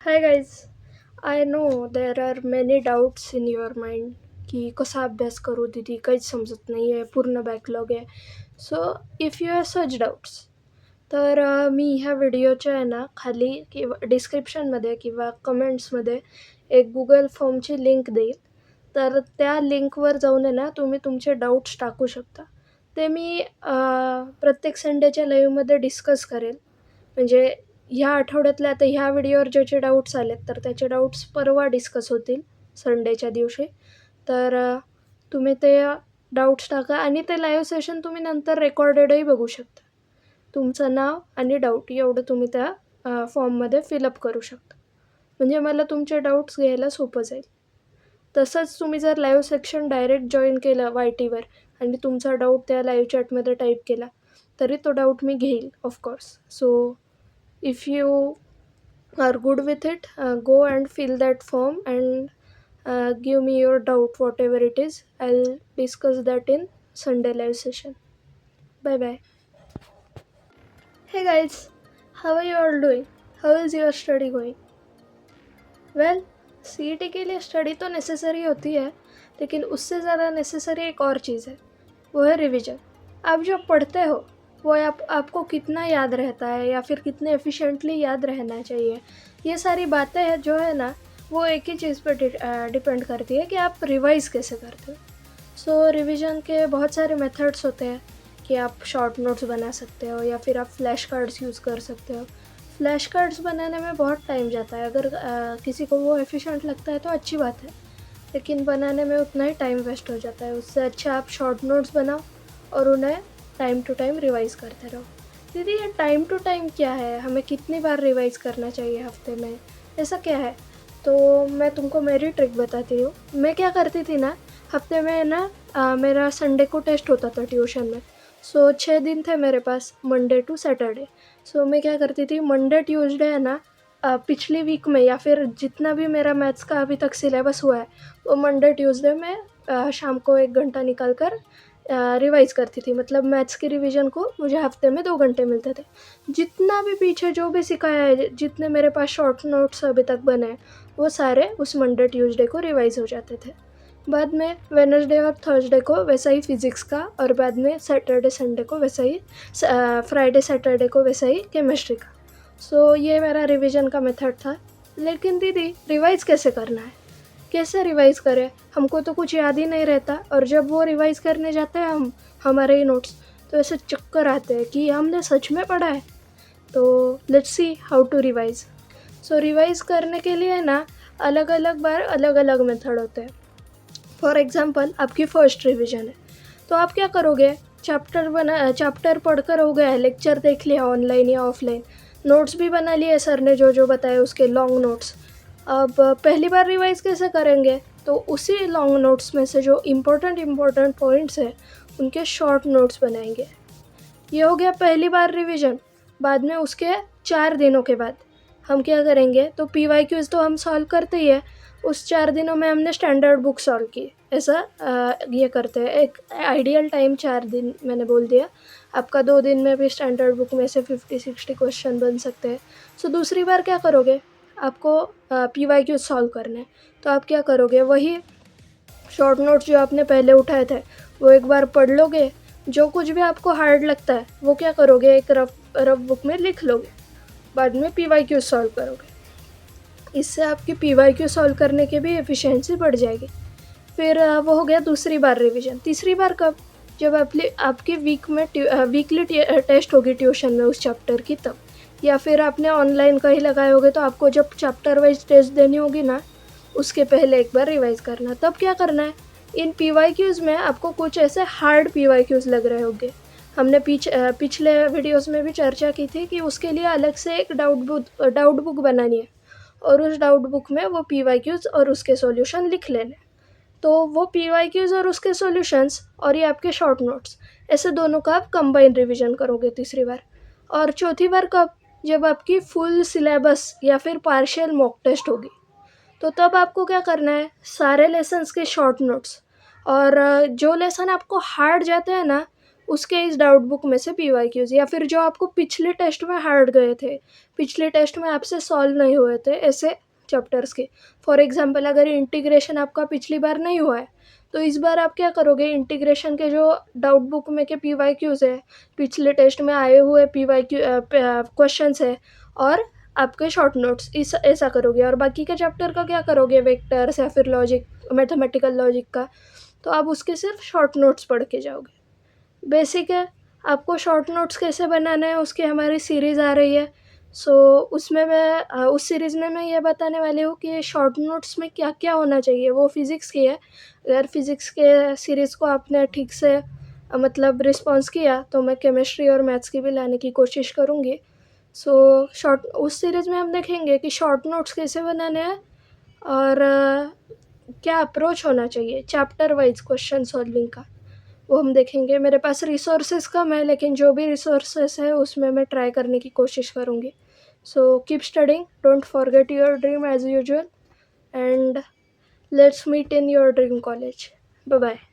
Hi guys. I know there are many doubts in your mind की कसा अभ्यास करू दीदी, काहीच समजत नाही आहे, पूर्ण बॅकलॉग आहे. So if you have such doubts तर मी ह्या व्हिडिओच्या आहे ना खाली किंवा डिस्क्रिप्शनमध्ये किंवा कमेंट्समध्ये एक गुगल फॉर्मची लिंक देईल. तर त्या लिंकवर जाऊन आहे ना तुम्ही तुमचे डाऊट्स टाकू शकता. ते मी प्रत्येक संडेच्या लाईव्हमध्ये डिस्कस करेल. म्हणजे ह्या आठवड्यातले आता ह्या व्हिडिओवर ज्याचे डाऊट्स आलेत तर त्याचे डाऊट्स परवा डिस्कस होतील संडेच्या दिवशी. तर तुम्ही ते डाऊट्स टाका आणि ते लाईव्ह सेशन तुम्ही नंतर रेकॉर्डेडही बघू शकता. तुमचं नाव आणि डाऊट एवढं तुम्ही त्या फॉर्ममध्ये फिलअप करू शकता. म्हणजे मला तुमचे डाऊट्स घ्यायला सोपं जाईल. तसंच तुम्ही जर लाईव्ह सेक्शन डायरेक्ट जॉईन केलं वाय टीवर आणि तुमचा डाऊट त्या लाईव्ह चॅटमध्ये टाईप केला तरी तो डाऊट मी घेईल of course. So if you are good with it, go and fill that form and give me your doubt, whatever it is. I'll discuss that in Sunday live session. Bye bye. Hey guys, how are you all doing? How is your study going? Well, CET के लिए study तो necessary होती है, लेकिन उससे ज़्यादा necessary एक और चीज़ है, वो है रिवीजन. आप जो पढ़ते हो वो आपको कितना याद रहता है या फिर कितने एफिशिएंटली याद रहना चाहिए, ये सारी बातें हैं जो है ना वो एक ही चीज़ पर डिपेंड करती है कि आप रिवाइज़ कैसे करते हो. सो रिवीजन के बहुत सारे मेथड्स होते हैं कि आप शॉर्ट नोट्स बना सकते हो या फिर आप फ्लैश कार्ड्स यूज़ कर सकते हो. फ्लैश कार्ड्स बनाने में बहुत टाइम जाता है. अगर किसी को वो एफिशिएंट लगता है तो अच्छी बात है, लेकिन बनाने में उतना ही टाइम वेस्ट हो जाता है. उससे अच्छा आप शॉर्ट नोट्स बनाओ और उन्हें टाइम टू टाइम रिवाइज़ करते रहो. दीदी ये टाइम टू टाइम क्या है, हमें कितनी बार रिवाइज़ करना चाहिए हफ्ते में, ऐसा क्या है? तो मैं तुमको मेरी ट्रिक बताती हूँ. मैं क्या करती थी ना, हफ्ते में ना मेरा संडे को टेस्ट होता था ट्यूशन में. सो 6 दिन थे मेरे पास, मंडे टू सैटरडे. सो मैं क्या करती थी, मंडे ट्यूसडे है ना पिछली वीक में या फिर जितना भी मेरा मैथ्स का अभी तक सिलेबस हुआ है वो मंडे ट्यूसडे में शाम को 1 घंटा निकाल कर रिवाइज़ करती थी. मतलब मैथ्स की रिवीजन को मुझे हफ्ते में 2 घंटे मिलते थे. जितना भी पीछे जो भी सिखाया है, जितने मेरे पास शॉर्ट नोट्स अभी तक बने हैं वो सारे उस मंडे ट्यूसडे को रिवाइज़ हो जाते थे. बाद में वेडनेसडे और थर्सडे को वैसा ही फिज़िक्स का, और बाद में सैटरडे संडे को वैसा ही, फ्राइडे सैटरडे को वैसा ही केमिस्ट्री का. सो ये मेरा रिवीजन का मेथड था. लेकिन दीदी रिवाइज़ कैसे करना है, कैसे रिवाइज़ करें, हमको तो कुछ याद ही नहीं रहता. और जब वो रिवाइज़ करने जाते हैं हम हमारे ही नोट्स, तो ऐसे चक्कर आते हैं कि हमने सच में पढ़ा है. तो let's see how to revise. So revise करने के लिए ना अलग अलग बार अलग अलग मेथड होते हैं. फॉर एग्ज़ाम्पल आपकी फ़र्स्ट रिवीजन है तो आप क्या करोगे, चैप्टर पढ़कर हो गया है, लेक्चर देख लिया ऑनलाइन या ऑफलाइन, नोट्स भी बना लिए सर ने जो जो बताया उसके लॉन्ग नोट्स. अब पहली बार रिवाइज़ कैसे करेंगे, तो उसी लॉन्ग नोट्स में से जो इम्पोर्टेंट पॉइंट्स हैं उनके शॉर्ट नोट्स बनाएंगे. ये हो गया पहली बार रिवीजन. बाद में उसके 4 दिनों के बाद हम क्या करेंगे, तो PYQs तो हम सॉल्व करते ही है, उस 4 दिनों में हमने स्टैंडर्ड बुक सॉल्व की. ऐसा ये करते हैं. एक आइडियल टाइम 4 दिन मैंने बोल दिया. आपका 2 दिन में भी स्टैंडर्ड बुक में से 50-60 क्वेश्चन बन सकते हैं. सो दूसरी बार क्या करोगे, आपको PYQ सॉल्व करना है. तो आप क्या करोगे, वही शॉर्ट नोट्स जो आपने पहले उठाए थे वो एक बार पढ़ लोगे. जो कुछ भी आपको हार्ड लगता है वो क्या करोगे, एक रफ बुक में लिख लोगे. बाद में PYQ सॉल्व करोगे. इससे आपकी PYQ सॉल्व करने की भी एफिशिएंसी बढ़ जाएगी. फिर वो हो गया दूसरी बार रिवीजन. तीसरी बार कब, जब आपकी वीकली टेस्ट होगी ट्यूशन में उस चैप्टर की तब, या फिर आपने ऑनलाइन कहीं लगाए होगे तो आपको जब चैप्टर वाइज टेस्ट देनी होगी ना उसके पहले एक बार रिवाइज़ करना. तब क्या करना है, इन PYQs में आपको कुछ ऐसे हार्ड PYQs लग रहे होंगे. हमने पिछले वीडियोस में भी चर्चा की थी कि उसके लिए अलग से एक डाउट बुक बनानी है और उस डाउट बुक में वो PYQs और उसके सॉल्यूशन लिख लेने. तो वो PYQs और उसके सॉल्यूशंस और ये आपके शॉर्ट नोट्स, ऐसे दोनों का आप कंबाइन रिवीजन करोगे तीसरी बार. और चौथी बार कब, जब आपकी फुल सिलेबस या फिर पार्शियल मॉक टेस्ट होगी. तो तब आपको क्या करना है, सारे लेसन्स के शॉर्ट नोट्स और जो लेसन आपको हार्ड जाते हैं ना उसके इस डाउट बुक में से PYQs, या फिर जो आपको पिछले टेस्ट में हार्ड गए थे, पिछले टेस्ट में आपसे सॉल्व नहीं हुए थे ऐसे चैप्टर्स के। फॉर एग्जांपल अगर इंटीग्रेशन आपका पिछली बार नहीं हुआ है तो इस बार आप क्या करोगे, इंटीग्रेशन के जो डाउट बुक में के PYQs है, पिछले टेस्ट में आए हुए PYQ क्वेश्चंस है और आपके शॉर्ट नोट्स, इस ऐसा करोगे। और बाकी के चैप्टर का क्या करोगे, वेक्टर्स या फिर लॉजिक, मैथमेटिकल लॉजिक का, तो आप उसके सिर्फ शॉर्ट नोट्स पढ़ के जाओगे। बेसिक है। आपको शॉर्ट नोट्स कैसे बनाना है उसकी हमारी सीरीज़ आ रही है। सो उसमें मैं उस सीरीज़ में मैं ये बताने वाली हूँ कि शॉर्ट नोट्स में क्या क्या होना चाहिए। वो फिज़िक्स की है। अगर फिज़िक्स के सीरीज़ को आपने ठीक से मतलब रिस्पॉन्स किया तो मैं केमिस्ट्री और मैथ्स की भी लाने की कोशिश करूँगी। सो शॉर्ट उस सीरीज़ में हम देखेंगे कि शॉर्ट नोट्स कैसे बनाने हैं और क्या अप्रोच होना चाहिए चैप्टर वाइज क्वेश्चन सॉल्विंग का, वो हम देखेंगे। मेरे पास रिसोर्सेज कम है लेकिन जो भी रिसोर्सेज है उसमें मैं ट्राई करने की कोशिश करूँगी। So keep studying, don't forget your dream as usual, and let's meet in your dream college. Bye bye.